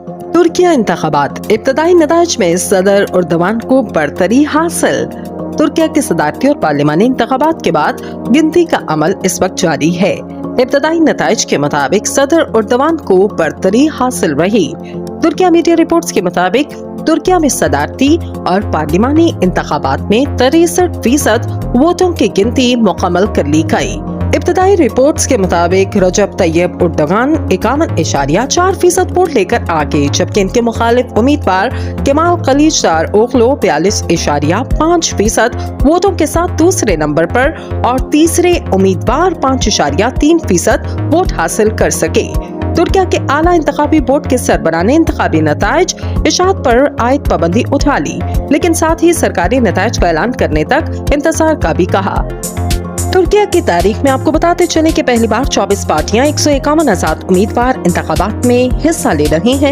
तुर्किया इंतखाबात इब्तदाई नताइज में सदर उर्दवान को बरतरी हासिल। तुर्किया के सदारती और पार्लिमानी इंतखाबात के बाद गिनती का अमल इस वक्त जारी है। इब्तदाई नताइज के मुताबिक सदर उर्दवान को बरतरी हासिल रही। तुर्किया मीडिया रिपोर्ट्स के मुताबिक तुर्किया में सदारती और पार्लिमानी इंतखाबात में 63% वोटों की गिनती मुकम्मल कर ली गई। इब्तदाई रिपोर्ट्स के मुताबिक रजब तैयब उर्दोगान 51.4% वोट लेकर आगे, जबकि इनके मुखालिफ उम्मीदवार केमाल कलीचदार ओगलो 42.5% वोटों के साथ दूसरे नंबर पर और तीसरे उम्मीदवार 5.3% वोट हासिल कर सके। तुर्किया के आला इंतखाबी बोर्ड के सरबराह ने इंतखाबी नताइज इशाअत पर आयद पाबंदी उठा ली, लेकिन साथ ही सरकारी नताइज का ऐलान करने तक इंतजार का भी कहा। तुर्किया की तारीख में आपको बताते चले कि पहली बार 24 पार्टियां 151 आजाद उम्मीदवार इंतखाबात में हिस्सा ले रही हैं।